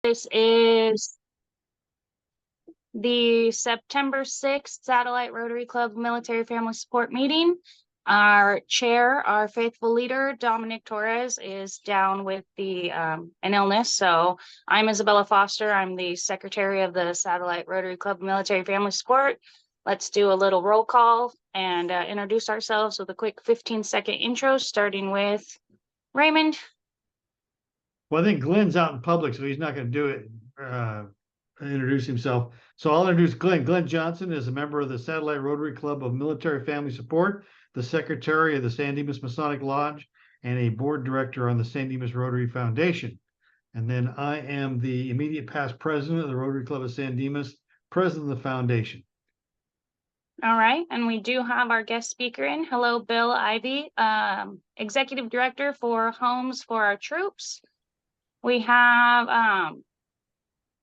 This is the September 6th Satellite Rotary Club Military Family Support Meeting. Our chair, our faithful leader, Dominic Torres, is down with an illness. So I'm Isabella Foster. I'm the secretary of the Satellite Rotary Club Military Family Support. Let's do a little roll call and introduce ourselves with a quick 15-second intro, starting with Raymond. Well, I think Glenn's out in public, so he's not going to do it, introduce himself. So I'll introduce Glenn. Glenn Johnson is a member of the Satellite Rotary Club of Military Family Support, the secretary of the San Dimas Masonic Lodge, and a board director on the San Dimas Rotary Foundation. And then I am the immediate past president of the Rotary Club of San Dimas, president of the foundation. All right, and we do have our guest speaker in. Hello, Bill Ivey, executive director for Homes for Our Troops. We have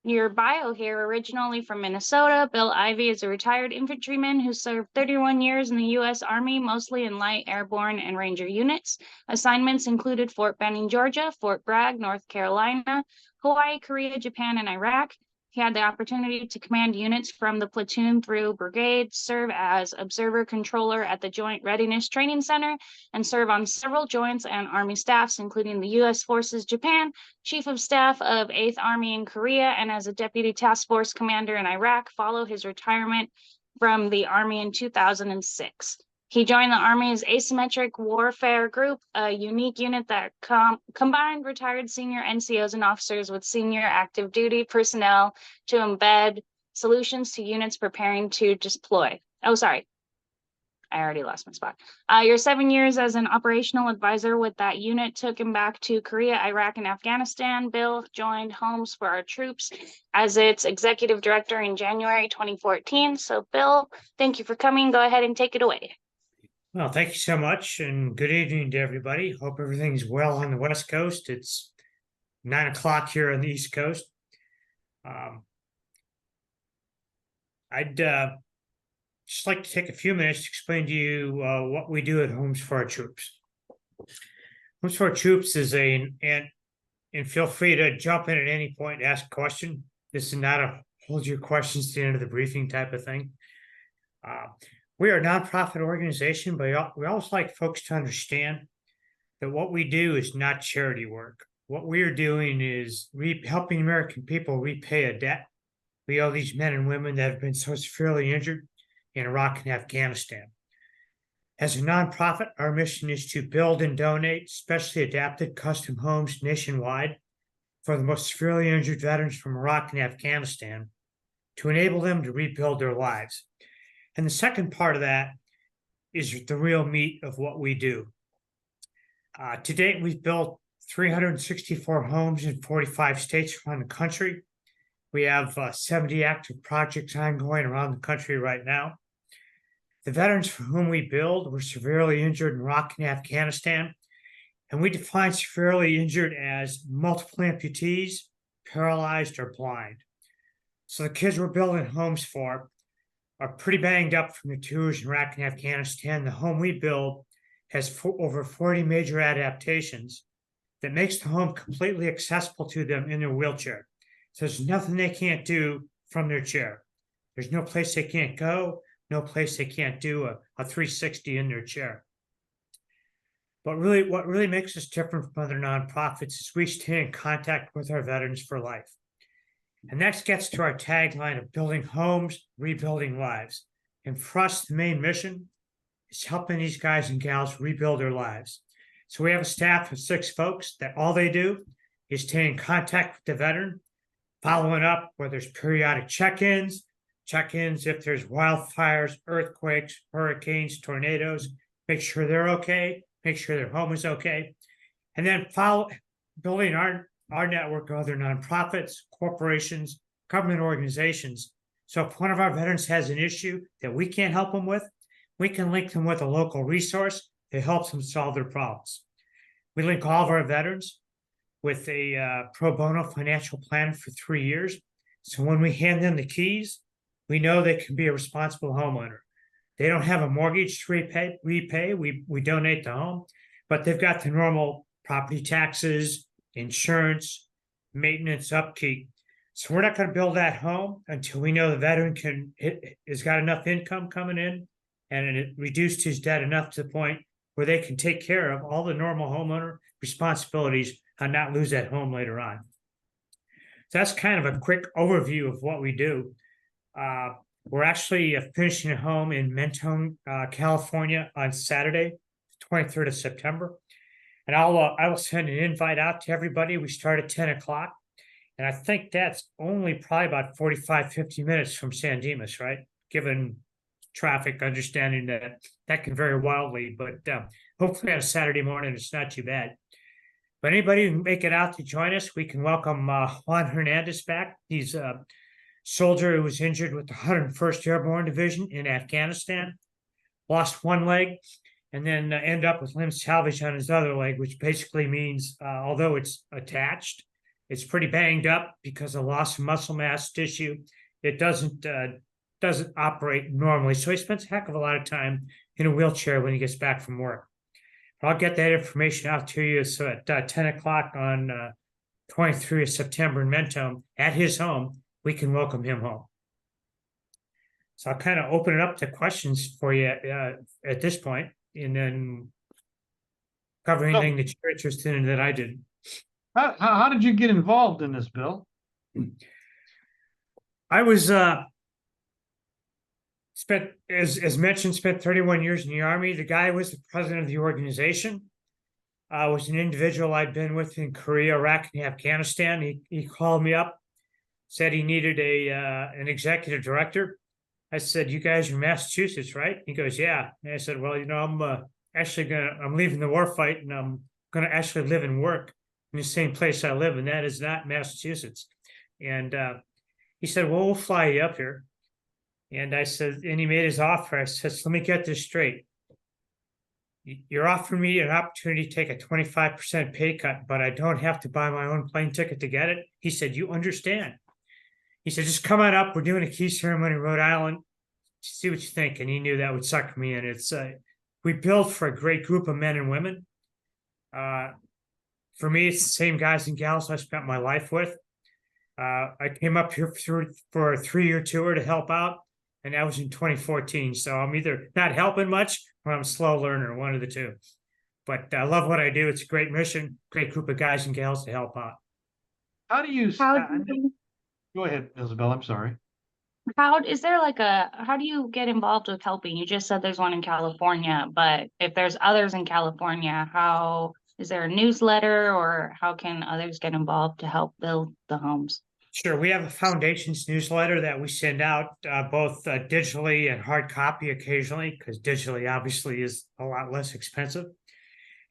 your bio here, originally from Minnesota. Bill Ivey is a retired infantryman who served 31 years in the U.S. Army, mostly in light, airborne, and Ranger units. Assignments included Fort Benning, Georgia, Fort Bragg, North Carolina, Hawaii, Korea, Japan, and Iraq. He had the opportunity to command units from the platoon through brigade, serve as observer controller at the Joint Readiness Training Center, and serve on several joints and Army staffs, including the U.S. Forces Japan, Chief of Staff of 8th Army in Korea, and as a Deputy Task Force Commander in Iraq, follow his retirement from the Army in 2006. He joined the Army's Asymmetric Warfare Group, a unique unit that combined retired senior NCOs and officers with senior active duty personnel to embed solutions to units preparing to deploy. Oh, sorry. I already lost my spot. Your 7 years as an operational advisor with that unit took him back to Korea, Iraq, and Afghanistan. Bill joined Homes for Our Troops as its executive director in January 2014. So, Bill, thank you for coming. Go ahead and take it away. Well, thank you so much, and good evening to everybody. Hope everything's well on the West Coast. It's 9 o'clock here on the East Coast. I'd just like to take a few minutes to explain to you what we do at Homes for Our Troops. Homes for Our Troops is and feel free to jump in at any point and ask a question. This is not a hold your questions to the end of the briefing type of thing. We are a nonprofit organization, but we always like folks to understand that what we do is not charity work. What we are doing is helping American people repay a debt we owe these men and women that have been so severely injured in Iraq and Afghanistan. As a nonprofit, our mission is to build and donate specially adapted custom homes nationwide for the most severely injured veterans from Iraq and Afghanistan to enable them to rebuild their lives. And the second part of that is the real meat of what we do. To date, we've built 364 homes in 45 states around the country. We have 70 active projects ongoing around the country right now. The veterans for whom we build were severely injured in Iraq and Afghanistan, and we define severely injured as multiple amputees, paralyzed, or blind. So the kids we're building homes for are pretty banged up from the tours in Iraq and Afghanistan. The home we build has over 40 major adaptations that makes the home completely accessible to them in their wheelchair. So there's nothing they can't do from their chair. There's no place they can't go, no place they can't do a 360 in their chair. But really, what really makes us different from other nonprofits is we stay in contact with our veterans for life. And that gets to our tagline of building homes, rebuilding lives. And for us, the main mission is helping these guys and gals rebuild their lives. So we have a staff of 6 folks that all they do is stay in contact with the veteran, following up where there's periodic check-ins if there's wildfires, earthquakes, hurricanes, tornadoes, make sure they're okay, make sure their home is okay, and then building our network of other nonprofits, corporations, government organizations. So if one of our veterans has an issue that we can't help them with, we can link them with a local resource that helps them solve their problems. We link all of our veterans with a pro bono financial plan for 3 years. So when we hand them the keys, we know they can be a responsible homeowner. They don't have a mortgage to repay. We donate the home, but they've got the normal property taxes, insurance, maintenance, upkeep. So we're not going to build that home until we know the veteran has got enough income coming in and it reduced his debt enough to the point where they can take care of all the normal homeowner responsibilities and not lose that home later on. So that's kind of a quick overview of what we do. We're actually finishing a home in Mentone, California on Saturday, 23rd of September. And I will send an invite out to everybody. We start at 10 o'clock. And I think that's only probably about 45, 50 minutes from San Dimas, right? Given traffic, understanding that that can vary wildly, but hopefully on a Saturday morning, it's not too bad. But anybody who can make it out to join us, we can welcome Juan Hernandez back. He's a soldier who was injured with the 101st Airborne Division in Afghanistan, lost one leg, and then end up with limb salvage on his other leg, which basically means, although it's attached, it's pretty banged up because of loss of muscle mass tissue. It doesn't operate normally. So he spends a heck of a lot of time in a wheelchair when he gets back from work. But I'll get that information out to you. So at 10 o'clock on 23rd of September in Mentone at his home, we can welcome him home. So I'll kind of open it up to questions for you at this point, and then cover anything that you're interested in that I did. How did you get involved in this, Bill? I was spent, as mentioned, spent 31 years in the Army. The guy was the president of the organization. Was an individual I'd been with in Korea, Iraq, and Afghanistan. He called me up, said he needed an executive director. I said, "You guys are in Massachusetts, right?" He goes, "Yeah." And I said, "Well, I'm leaving the war fight, and I'm gonna actually live and work in the same place I live, and that is not Massachusetts." And he said, "Well, we'll fly you up here." And I said, and he made his offer. I said, "Let me get this straight. You're offering me an opportunity to take a 25% pay cut, but I don't have to buy my own plane ticket to get it." He said, "You understand." He said, "Just come on up. We're doing a key ceremony in Rhode Island. See what you think." And he knew that would suck me in. It's we built for a great group of men and women. For me, it's the same guys and gals I spent my life with. I came up here for a 3-year tour to help out, and that was in 2014. So I'm either not helping much or I'm a slow learner, one of the two. But I love what I do. It's a great mission, great group of guys and gals to help out. How do you? How Go ahead, Isabel. I'm sorry. how do you get involved with helping? You just said there's one in California, but if there's others in California, how is there a newsletter or how can others get involved to help build the homes? Sure. We have a foundation's newsletter that we send out both digitally and hard copy occasionally, because digitally obviously is a lot less expensive.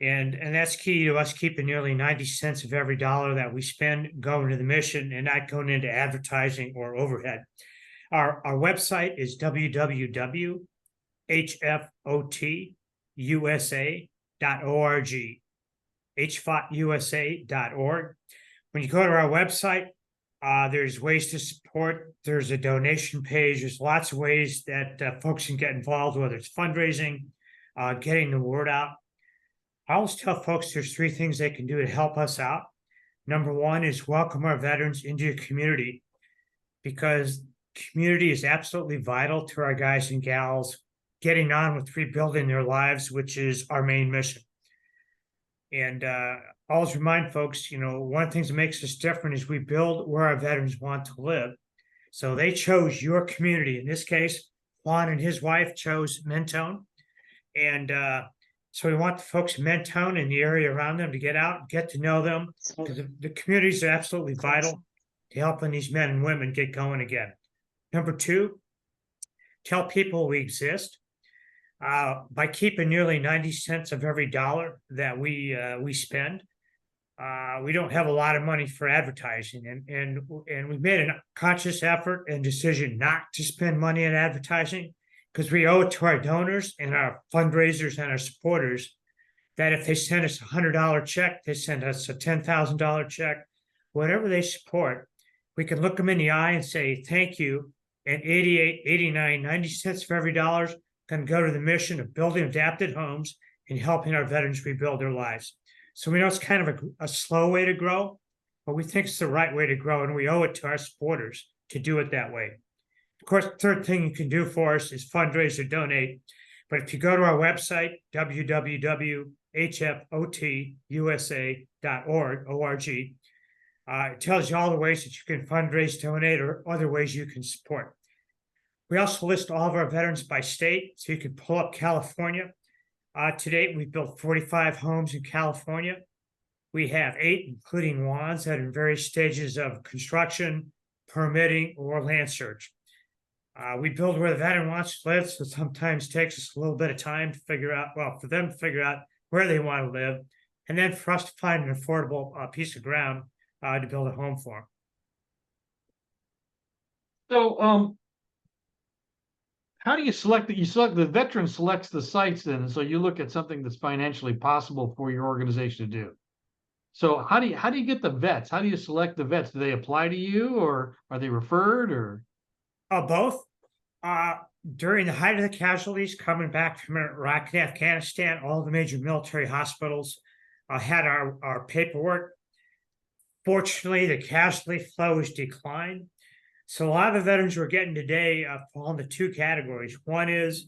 And that's key to us keeping nearly 90 cents of every dollar that we spend going to the mission and not going into advertising or overhead. Our website is www.hfotusa.org, hfotusa.org. When you go to our website, there's ways to support. There's a donation page. There's lots of ways that folks can get involved, whether it's fundraising, getting the word out. I always tell folks there's 3 things they can do to help us out. Number 1 is welcome our veterans into your community, because community is absolutely vital to our guys and gals getting on with rebuilding their lives, which is our main mission. And I always remind folks, one of the things that makes us different is we build where our veterans want to live. So they chose your community. In this case, Juan and his wife chose Mentone. And so we want the folks in Mentone and the area around them to get out, get to know them, because the communities are absolutely vital to helping these men and women get going again. Number 2, tell people we exist. By keeping nearly 90 cents of every dollar that we spend, we don't have a lot of money for advertising, and we made a conscious effort and decision not to spend money on advertising, because we owe it to our donors and our fundraisers and our supporters that if they send us a $100 check, they send us a $10,000 check, whatever they support, we can look them in the eye and say thank you, and 88, 89, 90 cents for every dollar can go to the mission of building adapted homes and helping our veterans rebuild their lives. So we know it's kind of a slow way to grow, but we think it's the right way to grow, and we owe it to our supporters to do it that way. Of course, the third thing you can do for us is fundraise or donate. But if you go to our website, www.hfotusa.org, it tells you all the ways that you can fundraise, donate, or other ways you can support. We also list all of our veterans by state, so you can pull up California. To date, we've built 45 homes in California. We have 8, including ones that are in various stages of construction, permitting, or land search. We build where the veteran wants to live, so sometimes takes us a little bit of time to figure out, well, for them to figure out where they want to live, and then for us to find an affordable piece of ground to build a home for. So, how do you select that? You select the veteran selects the sites then, and so you look at something that's financially possible for your organization to do. So how do you get the vets? How do you select the vets? Do they apply to you, or are they referred, or? Both. During the height of the casualties coming back from Iraq and Afghanistan, all the major military hospitals had our paperwork. Fortunately, the casualty flow has declined. So a lot of the veterans we're getting today fall into 2 categories. One is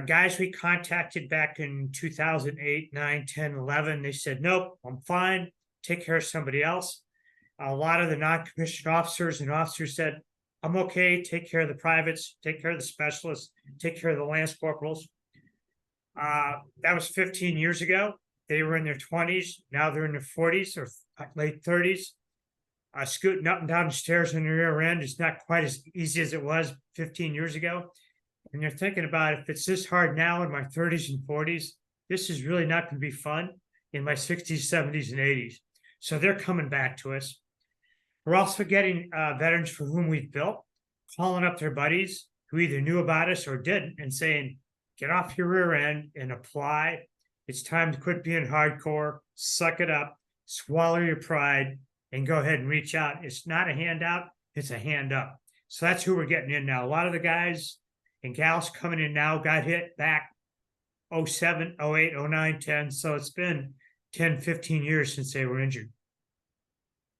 guys we contacted back in 2008, 9, 10, 11. They said, nope, I'm fine. Take care of somebody else. A lot of the non-commissioned officers and officers said, I'm okay, take care of the privates, take care of the specialists, take care of the lance corporals. That was 15 years ago. They were in their 20s. Now they're in their 40s or late 30s. Scooting up and down the stairs in the rear end is not quite as easy as it was 15 years ago. And they're thinking about, if it's this hard now in my 30s and 40s, this is really not going to be fun in my 60s, 70s, and 80s. So they're coming back to us. We're also getting veterans for whom we've built, calling up their buddies who either knew about us or didn't, and saying, get off your rear end and apply. It's time to quit being hardcore, suck it up, swallow your pride, and go ahead and reach out. It's not a handout, it's a hand up. So that's who we're getting in now. A lot of the guys and gals coming in now got hit back 07, 08, 09, 10. So it's been 10, 15 years since they were injured.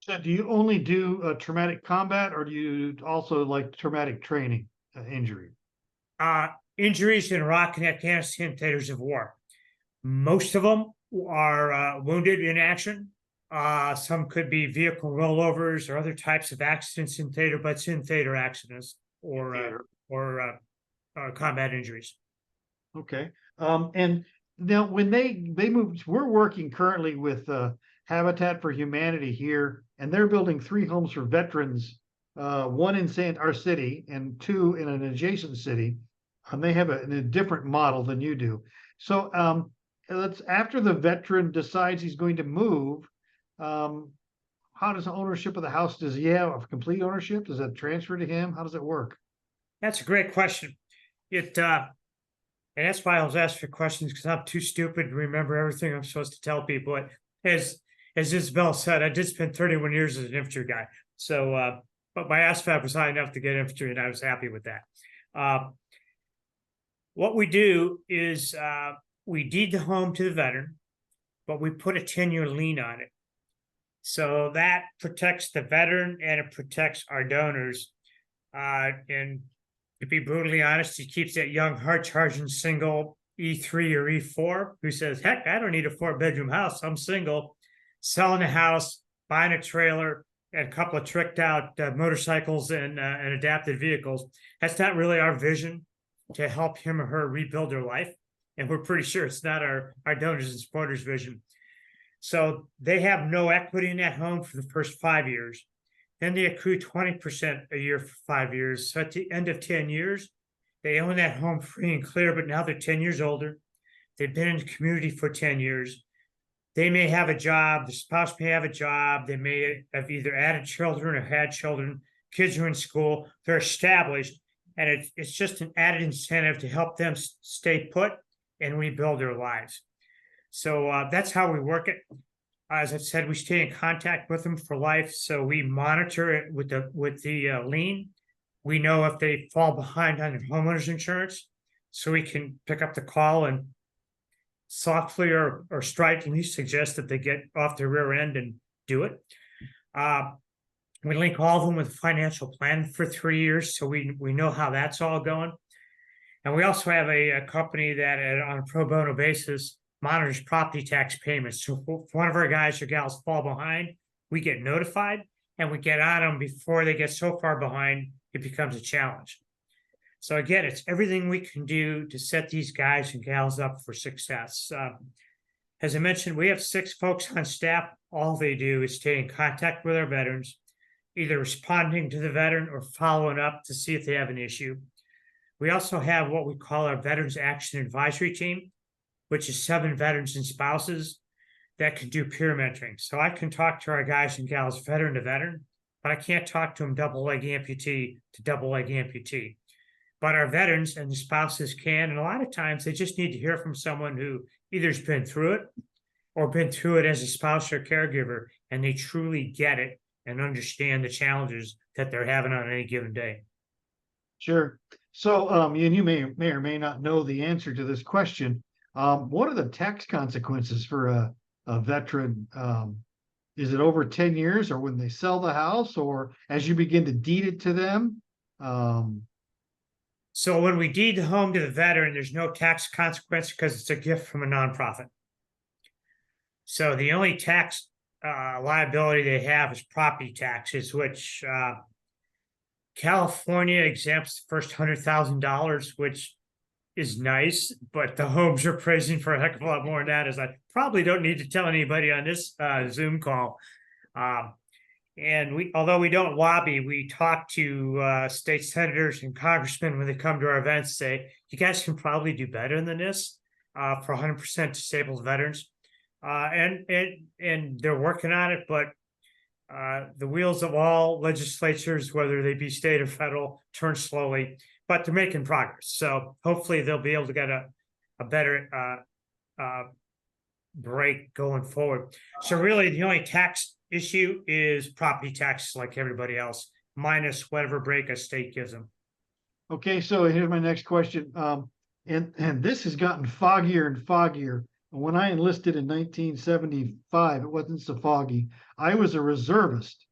So do you only do traumatic combat, or do you also like traumatic training injury? Injuries in Iraq and Afghanistan theaters of war. Most of them are wounded in action. Some could be vehicle rollovers or other types of accidents in theater, but it's in theater accidents or combat injuries. Okay. And now when they moved, we're working currently with Habitat for Humanity here, and they're building 3 homes for veterans, 1 in our city and 2 in an adjacent city. They have a different model than you do. So after the veteran decides he's going to move, how does the ownership of the house, does he have complete ownership? Does that transfer to him? How does it work? That's a great question. And that's why I was asked for questions, because I'm too stupid to remember everything I'm supposed to tell people. As Isabel said, I did spend 31 years as an infantry guy. So, but my ASVAB was high enough to get infantry, and I was happy with that. What we do is we deed the home to the veteran, but we put a 10-year lien on it. So that protects the veteran and it protects our donors. And to be brutally honest, it keeps that young hard-charging single E3 or E4 who says, heck, I don't need a 4-bedroom house. I'm single, selling a house, buying a trailer, and a couple of tricked out motorcycles and adapted vehicles. That's not really our vision to help him or her rebuild their life. And we're pretty sure it's not our donors and supporters' vision. So they have no equity in that home for the first 5 years. Then they accrue 20% a year for 5 years. So at the end of 10 years, they own that home free and clear, but now they're 10 years older. They've been in the community for 10 years. They may have a job, the spouse may have a job, they may have either added children or had children, kids are in school, they're established, and it's just an added incentive to help them stay put and rebuild their lives. So that's how we work it. As I said, we stay in contact with them for life. So we monitor it with the lien. We know if they fall behind on their homeowner's insurance, so we can pick up the call and softly or stridently suggest that they get off their rear end and do it. We link all of them with a financial plan for 3 years, so we know how that's all going. And we also have a company that on a pro bono basis monitors property tax payments. So if one of our guys or gals fall behind, we get notified and we get on them before they get so far behind, it becomes a challenge. So again, it's everything we can do to set these guys and gals up for success. As I mentioned, we have 6 folks on staff. All they do is stay in contact with our veterans, either responding to the veteran or following up to see if they have an issue. We also have what we call our Veterans Action Advisory Team, which is 7 veterans and spouses that can do peer mentoring. So I can talk to our guys and gals veteran to veteran, but I can't talk to them double leg amputee to double leg amputee. But our veterans and the spouses can, and a lot of times they just need to hear from someone who either has been through it or been through it as a spouse or caregiver, and they truly get it and understand the challenges that they're having on any given day. Sure. So, and you may or may not know the answer to this question. What are the tax consequences for a veteran? Is it over 10 years, or when they sell the house, or as you begin to deed it to them? So when we deed the home to the veteran, there's no tax consequence because it's a gift from a nonprofit. So the only tax liability they have is property taxes, which California exempts the first $100,000, which is nice, but the homes are praising for a heck of a lot more than that, as I probably don't need to tell anybody on this Zoom call. And although we don't lobby, we talk to state senators and congressmen when they come to our events, say, you guys can probably do better than this for 100% disabled veterans. And they're working on it, but the wheels of all legislatures, whether they be state or federal, turn slowly, but they're making progress. So hopefully they'll be able to get a better break going forward. So really the only tax issue is property taxes like everybody else, minus whatever break a state gives them. Okay, so here's my next question. And this has gotten foggier and foggier. When I enlisted in 1975, it wasn't so foggy. I was a reservist,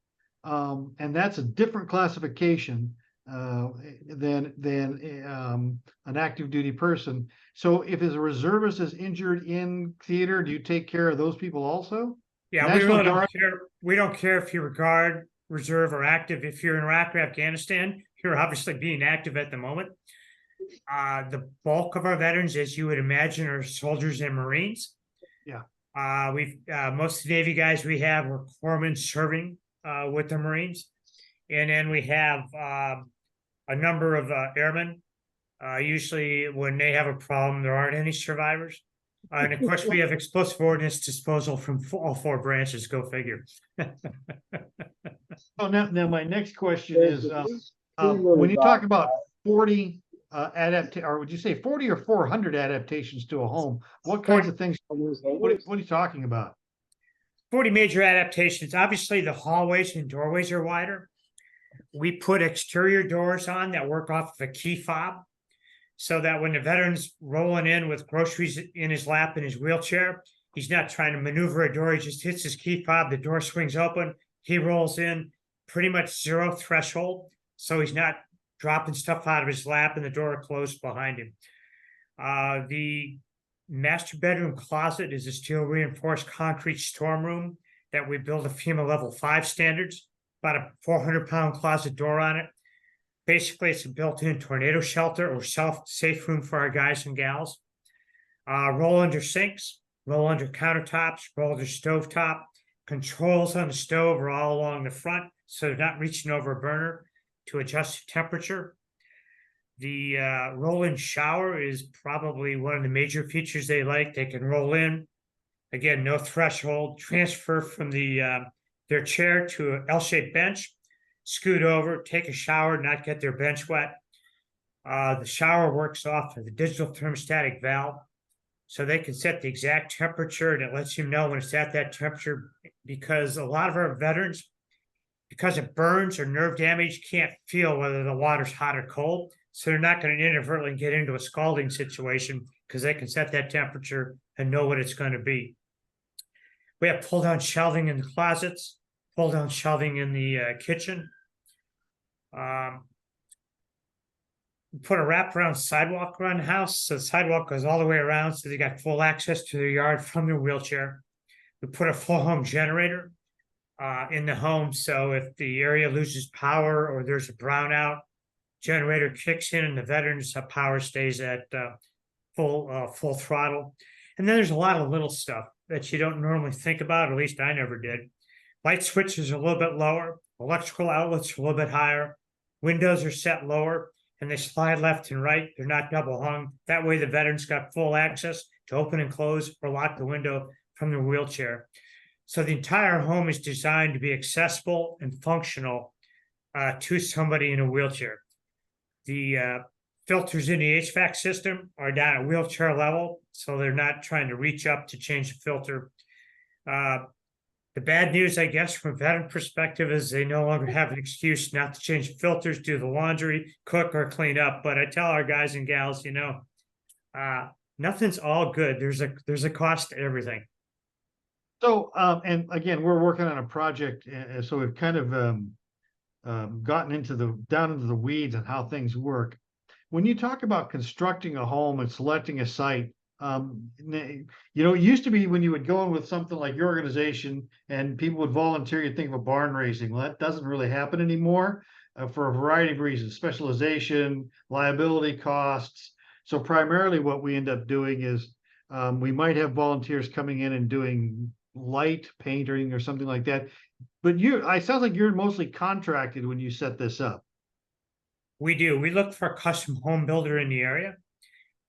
and that's a different classification than an active duty person. So if as a reservist is injured in theater, do you take care of those people also? Yeah, we really don't care. We don't care if you're guard, reserve, or active. If you're in Iraq or Afghanistan, you're obviously being active at the moment. The bulk of our veterans, as you would imagine, are soldiers and Marines. Yeah. Most of the Navy guys we have were corpsmen serving with the Marines. And then we have a number of airmen. Usually when they have a problem, there aren't any survivors. And of course, we have explosive ordnance disposal from all 4 branches. Go figure. Oh, now my next question is, when you talk about 40 or would you say 40 or 400 adaptations to a home? What kinds of things? What are you talking about? 40 major adaptations. Obviously, the hallways and doorways are wider. We put exterior doors on that work off of a key fob, so that when the veteran's rolling in with groceries in his lap in his wheelchair, he's not trying to maneuver a door. He just hits his key fob, the door swings open, he rolls in, pretty much 0 threshold. So he's not dropping stuff out of his lap and the door closed behind him. The master bedroom closet is a steel reinforced concrete storm room that we built a FEMA level 5 standards, about a 400-pound closet door on it. Basically, it's a built-in tornado shelter or safe room for our guys and gals. Roll under sinks, roll under countertops, roll under stovetop. Controls on the stove are all along the front, so they're not reaching over a burner to adjust the temperature. The roll-in shower is probably one of the major features they like. They can roll in, again, no threshold, transfer from their chair to an L-shaped bench, scoot over, take a shower, not get their bench wet. The shower works off of the digital thermostatic valve, so they can set the exact temperature, and it lets you know when it's at that temperature, because a lot of our veterans, because of burns or nerve damage, can't feel whether the water's hot or cold. So they're not going to inadvertently get into a scalding situation because they can set that temperature and know what it's going to be. We have pull-down shelving in the closets, pull down shelving in the kitchen. We put a wraparound sidewalk around the house, so the sidewalk goes all the way around, so they got full access to their yard from their wheelchair. We put a full home generator in the home, so if the area loses power or there's a brownout, generator kicks in and the veterans' power stays at full throttle. And then there's a lot of little stuff that you don't normally think about, at least I never did. Light switches are a little bit lower, electrical outlets are a little bit higher, windows are set lower, and they slide left and right. They're not double hung. That way the veterans got full access to open and close or lock the window from their wheelchair. So the entire home is designed to be accessible and functional to somebody in a wheelchair. The filters in the HVAC system are down at wheelchair level, so they're not trying to reach up to change the filter. The bad news, I guess, from a veteran perspective is they no longer have an excuse not to change filters, do the laundry, cook, or clean up. But I tell our guys and gals, nothing's all good. There's a cost to everything. So, and again, we're working on a project, so we've kind of gotten down into the weeds on how things work. When you talk about constructing a home and selecting a site, it used to be when you would go in with something like your organization and people would volunteer, you'd think of a barn raising. Well, that doesn't really happen anymore for a variety of reasons, specialization, liability costs. So primarily what we end up doing is we might have volunteers coming in and doing light painting or something like that. But it sounds like you're mostly contracted when you set this up. We do. We look for a custom home builder in the area,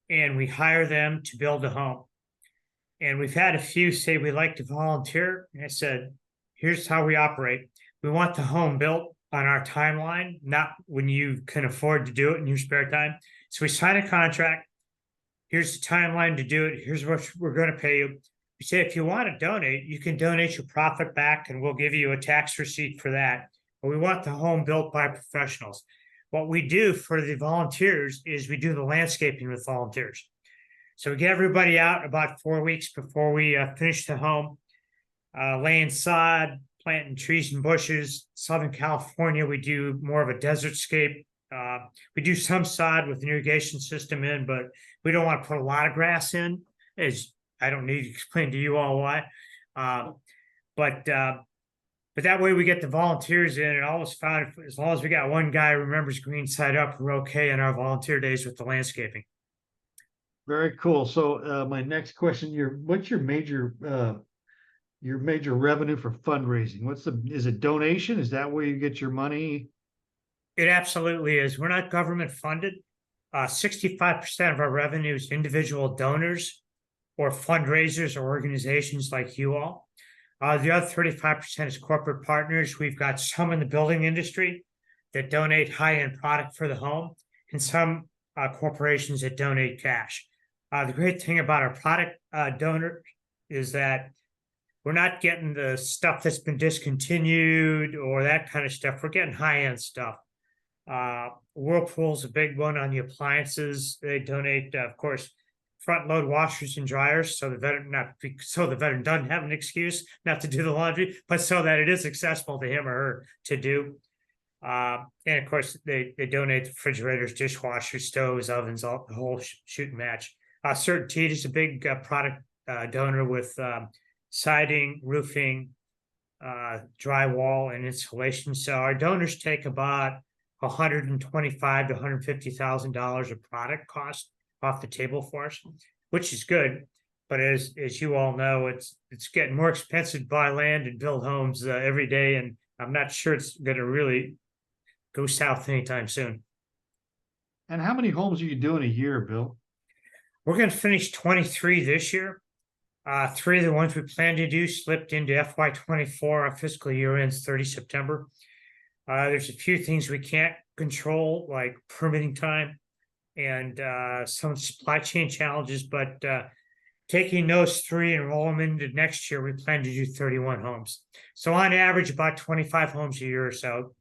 and we hire them to build a home. And we've had a few say we'd like to volunteer. And I said, here's how we operate. We want the home built on our timeline, not when you can afford to do it in your spare time. So we sign a contract. Here's the timeline to do it. Here's what we're going to pay you. We say, if you want to donate, you can donate your profit back and we'll give you a tax receipt for that. But we want the home built by professionals. What we do for the volunteers is we do the landscaping with volunteers. So we get everybody out about 4 weeks before we finish the home, laying sod, planting trees and bushes. Southern California, we do more of a desert scape. We do some sod with an irrigation system in, but we don't want to put a lot of grass in, as I don't need to explain to you all why. But that way we get the volunteers in, and always found as long as we got one guy who remembers green side up, we're okay on our volunteer days with the landscaping. Very cool. So my next question, what's your major revenue for fundraising? Is it donation? Is that where you get your money? It absolutely is. We're not government funded. 65% of our revenue is individual donors or fundraisers or organizations like you all. The other 35% is corporate partners. We've got some in the building industry that donate high-end product for the home, and some corporations that donate cash. The great thing about our product donors is that we're not getting the stuff that's been discontinued or that kind of stuff. We're getting high-end stuff. Whirlpool's a big one on the appliances. They donate, of course, front load washers and dryers, so the veteran doesn't have an excuse not to do the laundry, but so that it is accessible to him or her to do. And of course, they donate refrigerators, dishwashers, stoves, ovens, the whole shoot and match. CertainTeed is a big product donor with siding, roofing, drywall, and insulation. So our donors take about $125,000 to $150,000 of product cost off the table for us, which is good. But as you all know, it's getting more expensive to buy land and build homes every day, and I'm not sure it's going to really go south anytime soon. And how many homes are you doing a year, Bill? We're going to finish 23 this year. 3 of the ones we plan to do slipped into FY24. Our fiscal year ends 30 September. There's a few things we can't control, like permitting time and some supply chain challenges, but taking those 3 and roll them into next year, we plan to do 31 homes. So on average, about 25 homes a year or so.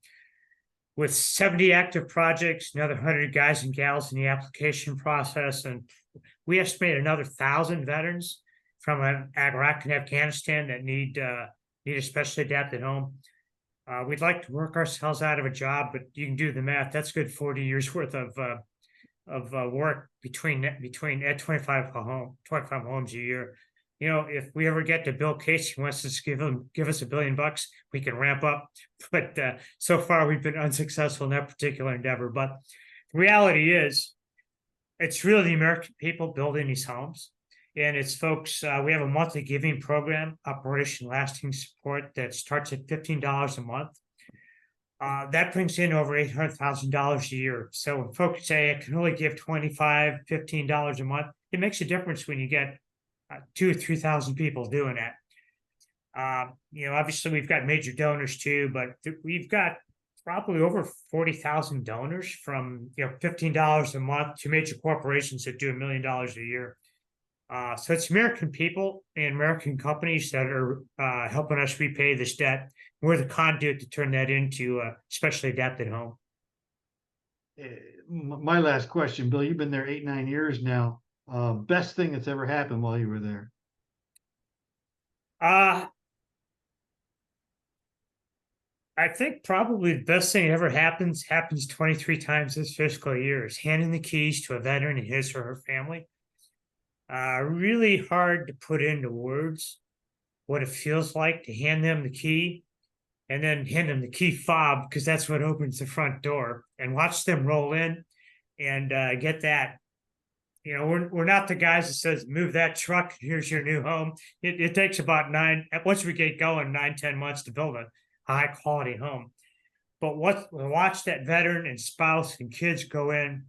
With 70 active projects, another 100 guys and gals in the application process, and we estimate another 1,000 veterans from Iraq and Afghanistan that need a specially adapted home. We'd like to work ourselves out of a job, but you can do the math. That's good 40 years worth of work between at 25 homes a year. You know, if we ever get to Bill Gates, he wants to give us $1 billion, we can ramp up. But so far, we've been unsuccessful in that particular endeavor. But the reality is, it's really the American people building these homes. And it's folks, we have a monthly giving program, Operation Lasting Support, that starts at $15 a month. That brings in over $800,000 a year. So when folks say I can only give $25, $15 a month, it makes a difference when you get 2,000 or 3,000 people doing that. You know, obviously we've got major donors too, but we've got probably over 40,000 donors, from $15 a month to major corporations that do $1 million a year. So it's American people and American companies that are helping us repay this debt. We're the conduit to turn that into a specially adapted home. My last question, Bill, you've been there 8, 9 years now. Best thing that's ever happened while you were there? I think probably the best thing that ever happens 23 times this fiscal year is handing the keys to a veteran and his or her family. Really hard to put into words what it feels like to hand them the key and then hand them the key fob, because that's what opens the front door, and watch them roll in and get that. You know, we're not the guys that says, move that truck, here's your new home. It takes about once we get going, 9-10 months to build a high quality home. But watch that veteran and spouse and kids go in,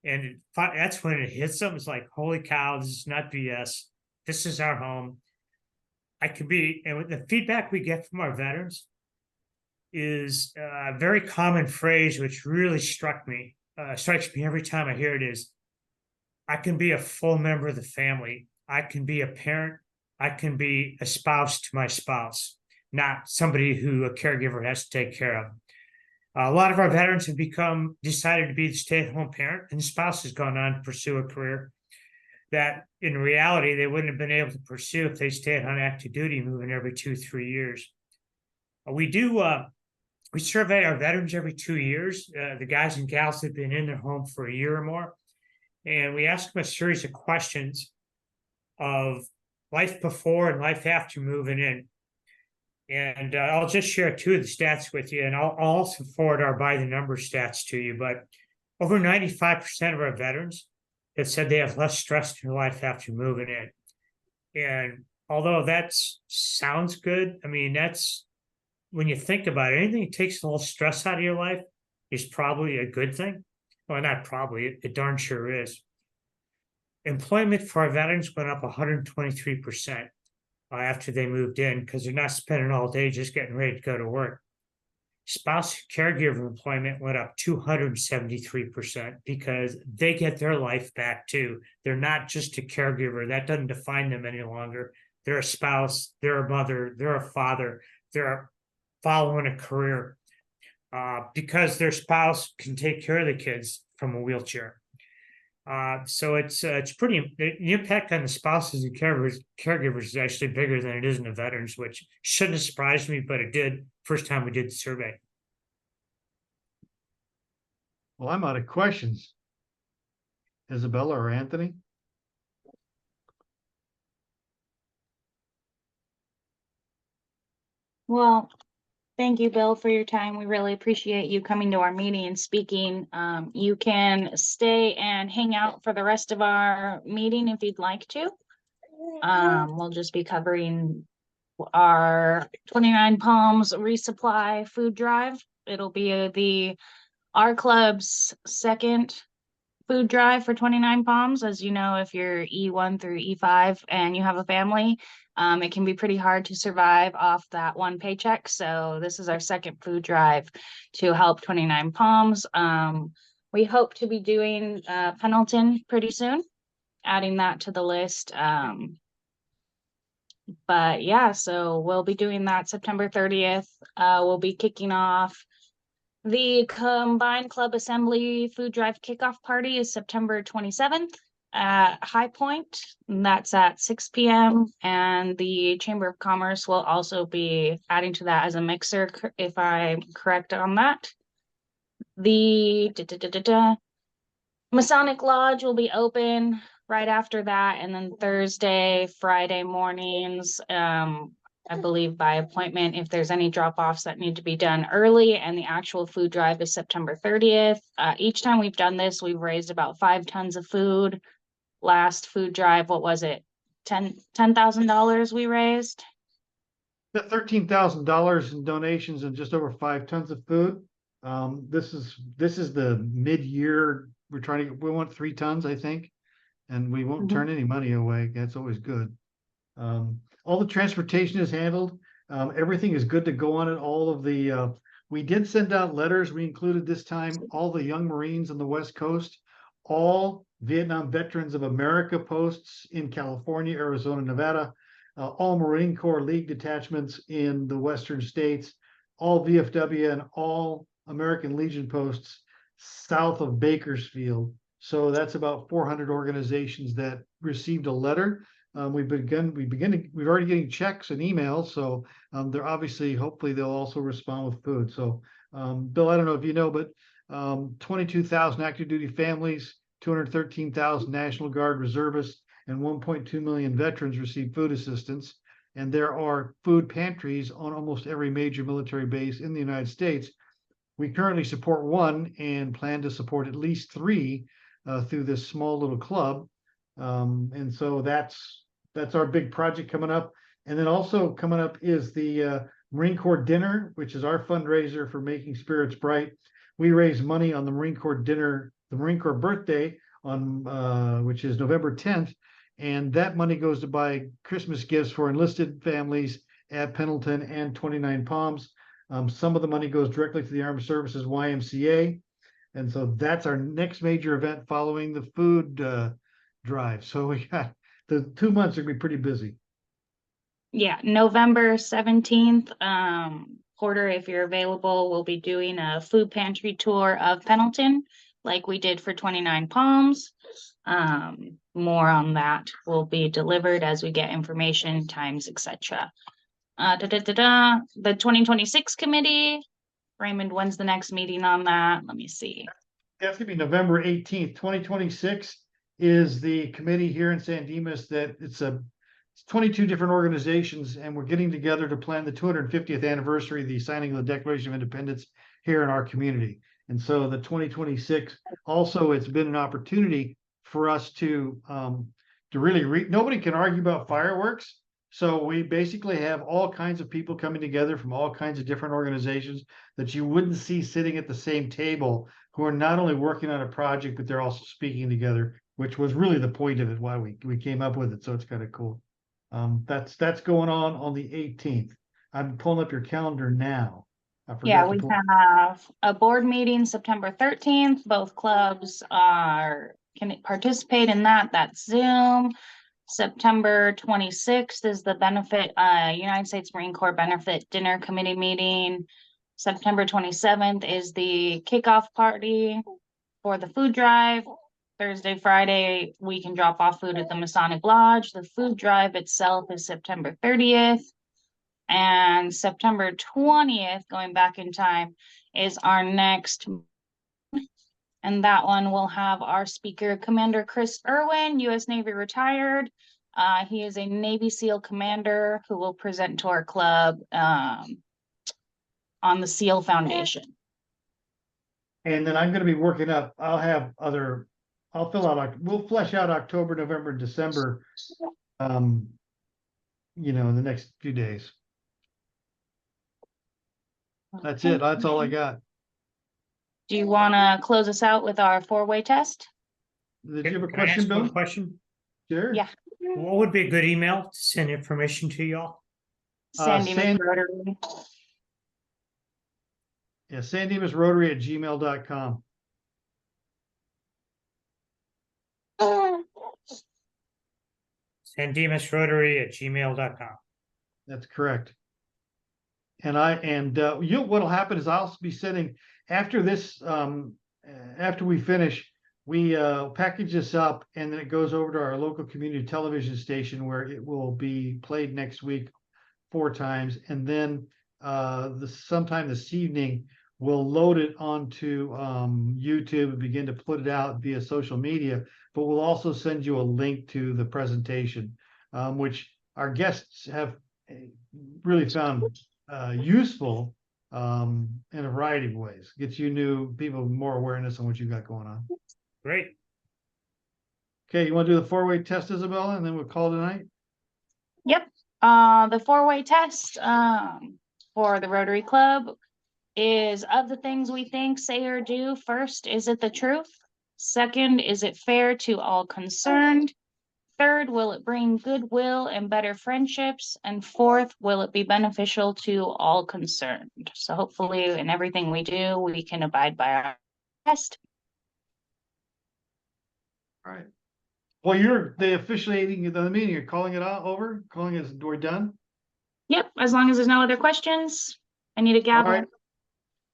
and that's when it hits them. It's like, holy cow, this is not BS. This is our home. And the feedback we get from our veterans is a very common phrase, which really strikes me every time I hear it, is, I can be a full member of the family. I can be a parent. I can be a spouse to my spouse, not somebody who a caregiver has to take care of. A lot of our veterans have decided to be the stay-at-home parent, and the spouse has gone on to pursue a career that in reality they wouldn't have been able to pursue if they stayed on active duty, moving every 2-3 years. We survey our veterans every 2 years, the guys and gals that have been in their home for a year or more, and we ask them a series of questions of life before and life after moving in. And I'll just share 2 of the stats with you, and I'll also forward our by the numbers stats to you. But over 95% of our veterans have said they have less stress in their life after moving in. And although that sounds good, I mean, that's, when you think about it, anything that takes a little stress out of your life is probably a good thing. Well, not probably, it darn sure is. Employment for our veterans went up 123%. After they moved in, because they're not spending all day just getting ready to go to work. Spouse caregiver employment went up 273% because they get their life back too. They're not just a caregiver. That doesn't define them any longer. They're a spouse, they're a mother, they're a father, they're following a career because their spouse can take care of the kids from a wheelchair. So it's pretty, the impact on the spouses and caregivers is actually bigger than it is in the veterans, which shouldn't have surprised me, but it did first time we did the survey. Well, I'm out of questions. Isabella or Anthony? Well, thank you, Bill, for your time. We really appreciate you coming to our meeting and speaking. You can stay and hang out for the rest of our meeting if you'd like to. We'll just be covering our 29 Palms resupply food drive. It'll be our club's second food drive for 29 Palms. As you know, if you're E1 through E5 and you have a family, it can be pretty hard to survive off that one paycheck. So this is our second food drive to help 29 Palms. We hope to be doing Pendleton pretty soon, adding that to the list. But yeah, so we'll be doing that September 30th. We'll be kicking off the Combined Club Assembly Food Drive Kickoff Party is September 27th. at High Point, and that's at 6 p.m. And the Chamber of Commerce will also be adding to that as a mixer, if I'm correct on that. The Masonic Lodge will be open right after that, and then Thursday, Friday mornings, I believe by appointment, if there's any drop-offs that need to be done early, and the actual food drive is September 30th. Each time we've done this, we've raised about 5 tons of food. Last food drive, what was it? $10,000 we raised. $13,000 in donations and just over 5 tons of food. This is the mid-year. We want 3 tons, I think, and we won't turn any money away. That's always good. All the transportation is handled. Everything is good to go on it. All of the we did send out letters. We included this time all the young Marines on the West Coast, all Vietnam Veterans of America posts in California, Arizona, Nevada, all Marine Corps League detachments in the Western states, all VFW and all American Legion posts south of Bakersfield. So that's about 400 organizations that received a letter. We've already getting checks and emails. So they're obviously, hopefully they'll also respond with food. So Bill, I don't know if you know, but 22,000 active duty families, 213,000 National Guard reservists, and 1.2 million veterans receive food assistance. And there are food pantries on almost every major military base in the United States. We currently support 1 and plan to support at least 3 through this small little club. And so that's our big project coming up. And then also coming up is the Marine Corps dinner, which is our fundraiser for Making Spirits Bright. We raise money on the Marine Corps dinner, the Marine Corps birthday on which is November 10th. And that money goes to buy Christmas gifts for enlisted families at Pendleton and 29 Palms. Some of the money goes directly to the Armed Services YMCA. And so that's our next major event following the food drive. So we got the 2 months are gonna be pretty busy. Yeah, November 17th. Porter, if you're available, we'll be doing a food pantry tour of Pendleton, like we did for 29 Palms. More on that will be delivered as we get information, times, etc. The 2026 committee. Raymond, when's the next meeting on that? Let me see. That's gonna be November 18th. 2026 is the committee here in San Dimas that it's 22 different organizations, and we're getting together to plan the 250th anniversary of the signing of the Declaration of Independence here in our community. And so the 2026, also, it's been an opportunity for us to really nobody can argue about fireworks. So we basically have all kinds of people coming together from all kinds of different organizations that you wouldn't see sitting at the same table, who are not only working on a project, but they're also speaking together, which was really the point of it, why we came up with it. So it's kind of cool. That's going on the 18th. I'm pulling up your calendar now. Yeah, we have a board meeting September 13th. Both clubs can participate in that. That's Zoom. September 26th is the United States Marine Corps Benefit Dinner Committee meeting. September 27th is the kickoff party for the food drive. Thursday, Friday, we can drop off food at the Masonic Lodge. The food drive itself is September 30th. And September 20th, going back in time, is our next. And that one will have our speaker, Commander Chris Irwin, U.S. Navy retired. He is a Navy SEAL commander who will present to our club on the SEAL Foundation. And then I'm going to be working up. We'll flesh out October, November, December, in the next few days. That's it. That's all I got. Do you want to close us out with our 4-way test? Did you have a Can I ask question, Bill? one question? Sure. Yeah. What would be a good email to send information to y'all? Rotary. Yeah, sandimasrotary@gmail.com. sandimasrotary@gmail.com. That's correct. And what'll happen is I'll be sending after this, after we finish, we package this up and then it goes over to our local community television station where it will be played next week 4 times. And then sometime this evening, we'll load it onto YouTube and begin to put it out via social media. But we'll also send you a link to the presentation, which our guests have really found useful in a variety of ways. Gets you new people more awareness on what you got going on. Great. Okay, you want to do the 4-way test, Isabella, and then we'll call tonight? Yep. The 4-way test for the Rotary Club is, of the things we think, say, or do, first, is it the truth? Second, is it fair to all concerned? Third, will it bring goodwill and better friendships? And fourth, will it be beneficial to all concerned? So hopefully in everything we do, we can abide by our test. All right. Well, you're the officiating of the meeting. You're calling it over, calling it, we're done. Yep, as long as there's no other questions, I need a All gavel. right.